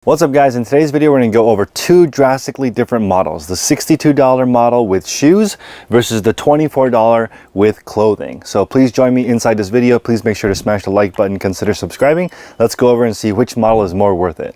What's up guys, in today's video we're going to go over two drastically different models. The $62 model with shoes versus the $24 with clothing. So please join me inside this video. Please make sure to smash the like button, consider subscribing. Let's go over and see which model is more worth it.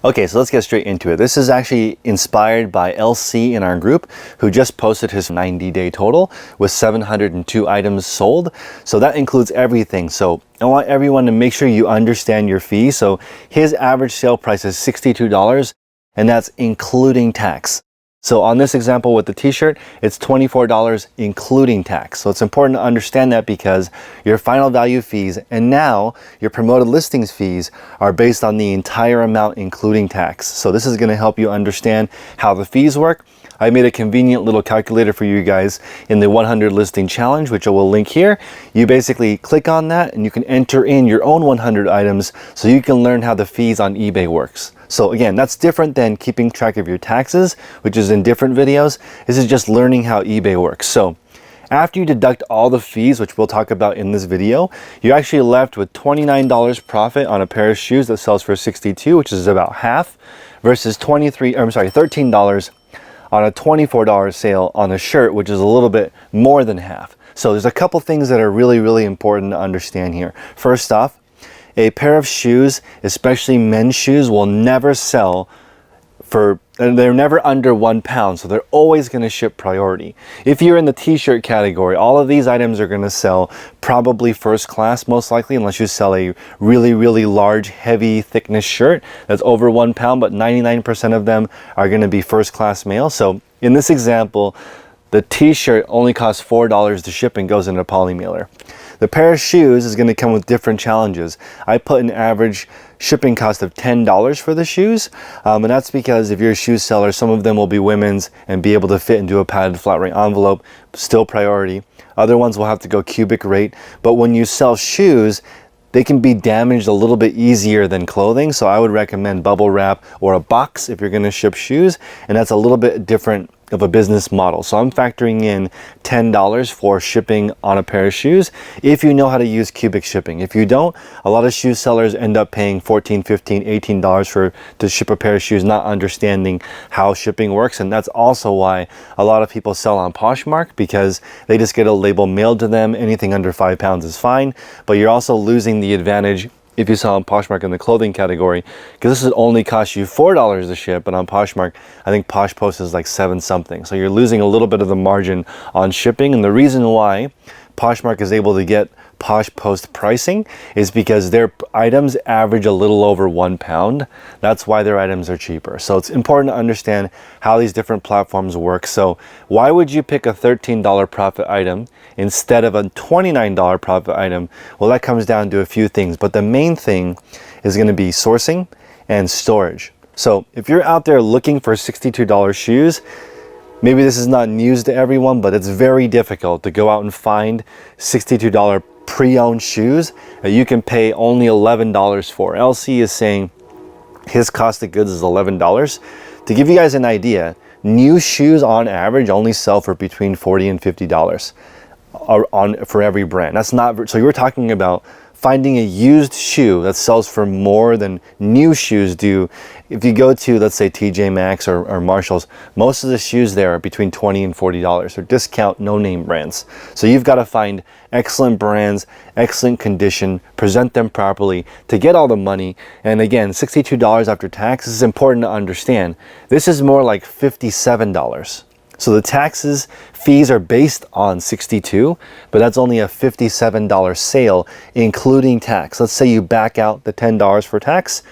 Okay, so let's get straight into it. This is actually inspired by LC in our group, who just posted his 90-day total with 702 items sold. So that includes everything. So I want everyone to make sure you understand your fee. So his average sale price is $62, and that's including tax. So on this example with the t-shirt, it's $24 including tax. So it's important to understand that because your final value fees and now your promoted listings fees are based on the entire amount including tax. So this is going to help you understand how the fees work. I made a convenient little calculator for you guys in the 100 listing challenge, which I will link here. You basically click on that and you can enter in your own 100 items so you can learn how the fees on eBay works. So again, that's different than keeping track of your taxes, which is in different videos. This is just learning how eBay works. So after you deduct all the fees, which we'll talk about in this video, you're actually left with $29 profit on a pair of shoes that sells for $62, which is about half, versus $13 on a $24 sale on a shirt, which is a little bit more than half. So there's a couple things that are really important to understand here. First off, a pair of shoes, especially men's shoes, will never sell for, they're never under 1 pound, so they're always going to ship priority. If you're in the t-shirt category, all of these items are going to sell probably first class, most likely, unless you sell a really large, heavy thickness shirt that's over 1 pound, but 99% of them are going to be first class mail. So in this example, the t-shirt only costs $4 to ship and goes in a poly mailer. The pair of shoes is going to come with different challenges. I put an average shipping cost of $10 for the shoes, and that's because if you're a shoe seller, some of them will be women's and be able to fit into a padded flat rate envelope, still priority. Other ones will have to go cubic rate, but when you sell shoes, they can be damaged a little bit easier than clothing, so I would recommend bubble wrap or a box if you're going to ship shoes, and that's a little bit different of a business model. So I'm factoring in $10 for shipping on a pair of shoes if you know how to use cubic shipping. If you don't, a lot of shoe sellers end up paying $14, $15, $18 to ship a pair of shoes, not understanding how shipping works. And that's also why a lot of people sell on Poshmark, because they just get a label mailed to them. Anything under 5 pounds is fine, but you're also losing the advantage if you sell on Poshmark in the clothing category, because this would only cost you $4 to ship, but on Poshmark, I think Posh Post is like 7 something. So you're losing a little bit of the margin on shipping. And the reason why Poshmark is able to get Posh Post pricing is because their items average a little over 1 pound. That's why their items are cheaper. So it's important to understand how these different platforms work. So why would you pick a $13 profit item instead of a $29 profit item? Well, that comes down to a few things, but the main thing is going to be sourcing and storage. So if you're out there looking for $62 shoes, maybe this is not news to everyone, but it's very difficult to go out and find $62 pre-owned shoes that you can pay only $11 for. LC is saying his cost of goods is $11. To give you guys an idea, new shoes on average only sell for between $40 and $50 for every brand. That's not, so you're talking about finding a used shoe that sells for more than new shoes do. If you go to, let's say, TJ Maxx or Marshalls, most of the shoes there are between $20 and $40. They're discount, no-name brands. So you've got to find excellent brands, excellent condition, present them properly to get all the money. And again, $62 after tax is important to understand. This is more like $57. So the taxes, fees are based on $62, but that's only a $57 sale, including tax. Let's say you back out the $10 for tax.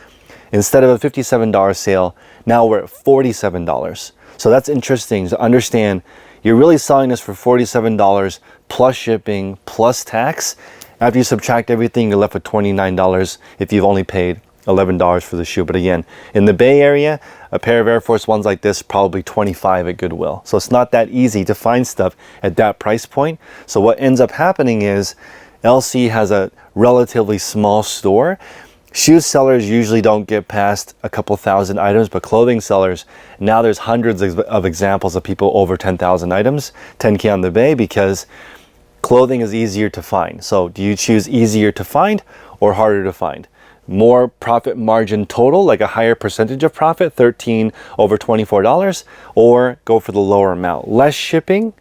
Instead of a $57 sale, now we're at $47. So that's interesting to understand. You're really selling this for $47 plus shipping, plus tax. After you subtract everything, you're left with $29 if you've only paid $11 for the shoe. But again, in the Bay Area, a pair of Air Force Ones like this, probably $25 at Goodwill. So it's not that easy to find stuff at that price point. So what ends up happening is LC has a relatively small store. Shoe sellers usually don't get past a couple thousand items, but clothing sellers, now there's hundreds of examples of people over 10,000 items, 10K on the Bay, because clothing is easier to find. So do you choose easier to find or harder to find? More profit margin total, like a higher percentage of profit, 13 over $24, or go for the lower amount? Less shipping,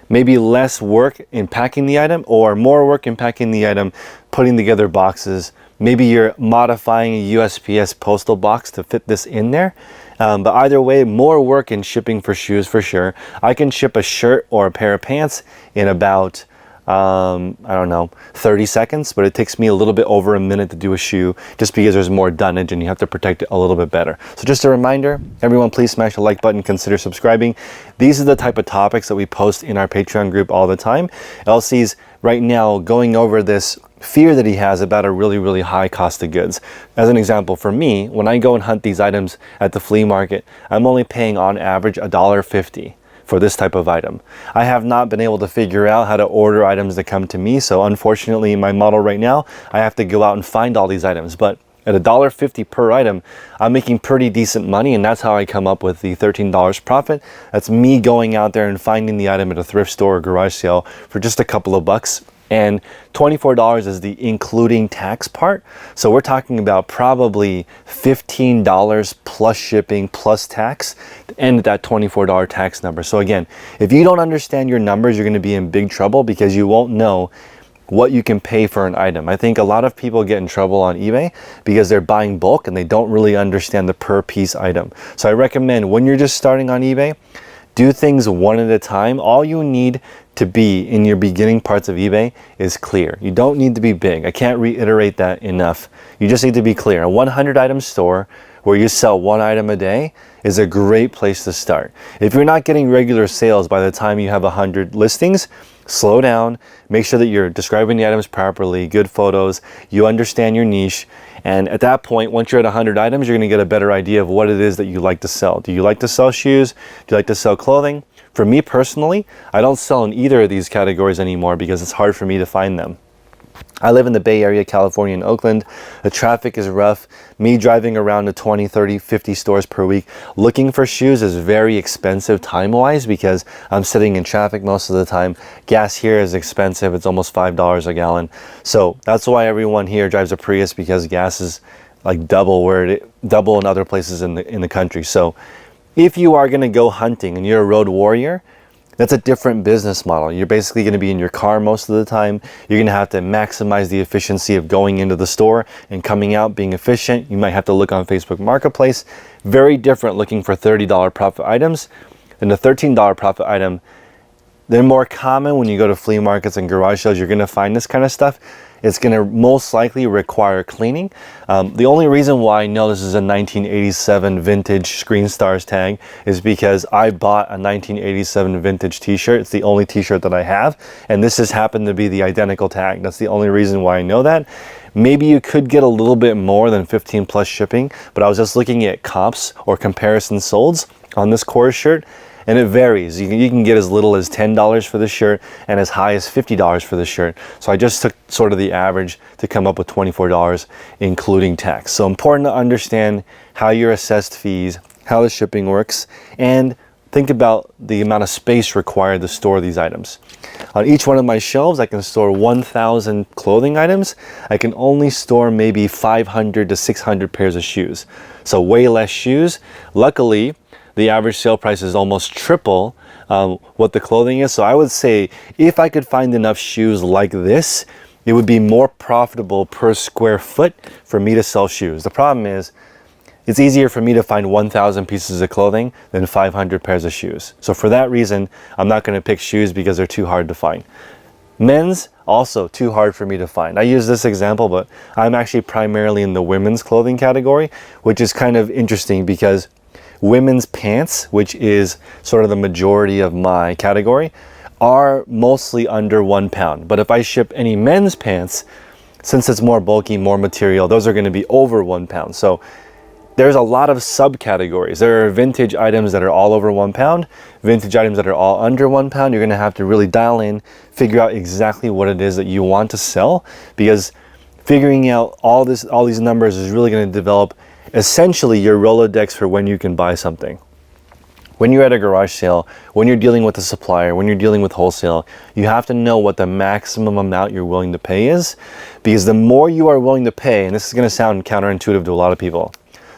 maybe less work in packing the item, or more work in packing the item, putting together boxes. Maybe you're modifying a USPS postal box to fit this in there. But either way, more work in shipping for shoes for sure. I can ship a shirt or a pair of pants in about, I don't know, 30 seconds, but it takes me a little bit over a minute to do a shoe just because there's more dunnage and you have to protect it a little bit better. So just a reminder, everyone, please smash the like button, consider subscribing. These are the type of topics that we post in our Patreon group all the time. LC's right now going over this fear that he has about a really high cost of goods. As an example, for me, when I go and hunt these items at the flea market, I'm only paying on average $1.50 for this type of item. I have not been able to figure out how to order items that come to me, so unfortunately in my model right now, I have to go out and find all these items. But at $1.50 per item, I'm making pretty decent money, and that's how I come up with the $13 profit. That's me going out there and finding the item at a thrift store or garage sale for just a couple of bucks. And $24 is the including tax part. So we're talking about probably $15 plus shipping plus tax to end at that $24 tax number. So again, if you don't understand your numbers, you're going to be in big trouble because you won't know what you can pay for an item. I think a lot of people get in trouble on eBay because they're buying bulk and they don't really understand the per piece item. So I recommend when you're just starting on eBay, do things one at a time. All you need to be in your beginning parts of eBay is clear. You don't need to be big. I can't reiterate that enough. You just need to be clear. A 100 item store where you sell one item a day is a great place to start. If you're not getting regular sales by the time you have 100 listings, slow down, make sure that you're describing the items properly, good photos, you understand your niche, and at that point, once you're at 100 items, you're gonna get a better idea of what it is that you like to sell. Do you like to sell shoes? Do you like to sell clothing? For me personally, I don't sell in either of these categories anymore because it's hard for me to find them. I live in the Bay Area, California, and Oakland. The traffic is rough. Me driving around to 20, 30, 50 stores per week looking for shoes is very expensive time-wise because I'm sitting in traffic most of the time. Gas here is expensive. It's almost $5 a gallon. So that's why everyone here drives a Prius, because gas is like double in other places in the country. So if you are going to go hunting and you're a road warrior, that's a different business model. You're basically going to be in your car most of the time. You're going to have to maximize the efficiency of going into the store and coming out being efficient. You might have to look on Facebook Marketplace. Very different looking for $30 profit items than the $13 profit item. They're more common when you go to flea markets and garage sales. You're going to find this kind of stuff. It's going to most likely require cleaning. The only reason why I know this is a 1987 vintage Screen Stars tag is because I bought a 1987 vintage t-shirt. It's the only t-shirt that I have, and this has happened to be the identical tag. That's the only reason why I know that. Maybe you could get a little bit more than 15 plus shipping, but I was just looking at comps or comparison solds on this core shirt, and it varies. You can get as little as $10 for the shirt and as high as $50 for the shirt. So I just took sort of the average to come up with $24 including tax. So important to understand how you're assessed fees, how the shipping works, and think about the amount of space required to store these items. On each one of my shelves, I can store 1,000 clothing items. I can only store maybe 500 to 600 pairs of shoes. So way less shoes. Luckily, the average sale price is almost triple what the clothing is. So I would say if I could find enough shoes like this, it would be more profitable per square foot for me to sell shoes. The problem is it's easier for me to find 1,000 pieces of clothing than 500 pairs of shoes. So for that reason, I'm not going to pick shoes because they're too hard to find. Men's, also too hard for me to find. I use this example, but I'm actually primarily in the women's clothing category, which is kind of interesting because women's pants, which is sort of the majority of my category, are mostly under 1 pound. But if I ship any men's pants, since it's more bulky, more material, those are going to be over 1 pound. So there's a lot of subcategories. There are vintage items that are all over 1 pound, vintage items that are all under 1 pound. You're going to have to really dial in, figure out exactly what it is that you want to sell, because figuring out all these numbers is really going to develop essentially your Rolodex for when you can buy something. When you're at a garage sale, when you're dealing with a supplier, when you're dealing with wholesale, you have to know what the maximum amount you're willing to pay is, because the more you are willing to pay, and this is going to sound counterintuitive to a lot of people,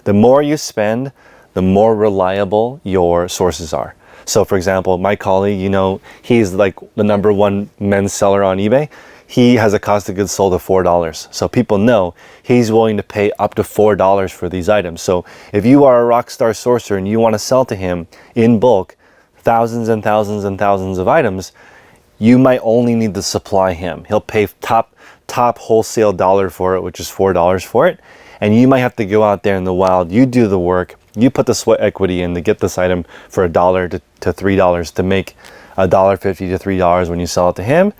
the more you spend, the more reliable your sources are. So for example, my colleague, you know, he's like the #1 men's seller on eBay. He has a cost of goods sold of $4. So people know he's willing to pay up to $4 for these items. So if you are a rock star sourcer and you want to sell to him in bulk thousands and thousands and thousands of items, you might only need to supply him. He'll pay top wholesale dollar for it, which is $4 for it. And you might have to go out there in the wild, you do the work, you put the sweat equity in to get this item for $1 to $3 to make $1.50 to $3 when you sell it to him.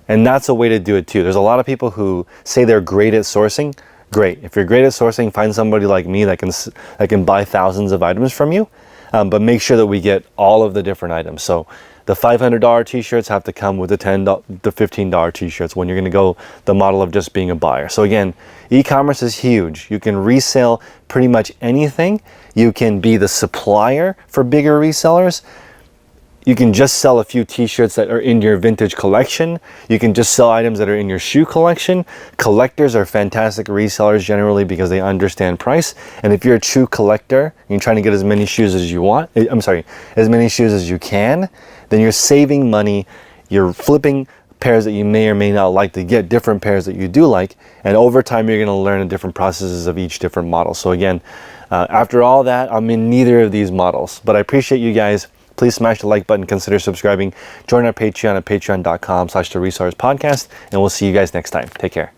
And that's a way to do it too. There's a lot of people who say they're great at sourcing. Great. If you're great at sourcing, find somebody like me that can buy thousands of items from you. But make sure that we get all of the different items. So the $500 t-shirts have to come with the $15 t-shirts when you're going to go the model of just being a buyer. So again, e-commerce is huge. You can resell pretty much anything. You can be the supplier for bigger resellers. You can just sell a few t-shirts that are in your vintage collection. You can just sell items that are in your shoe collection. Collectors are fantastic resellers generally because they understand price. And if you're a true collector and you're trying to get as many shoes as you want, as many shoes as you can, then you're saving money. You're flipping pairs that you may or may not like to get different pairs that you do like. And over time, you're going to learn the different processes of each different model. So again, after all that, I'm in neither of these models, but I appreciate you guys. Please smash the like button, consider subscribing, join our Patreon at patreon.com/theresellers podcast, and we'll see you guys next time. Take care.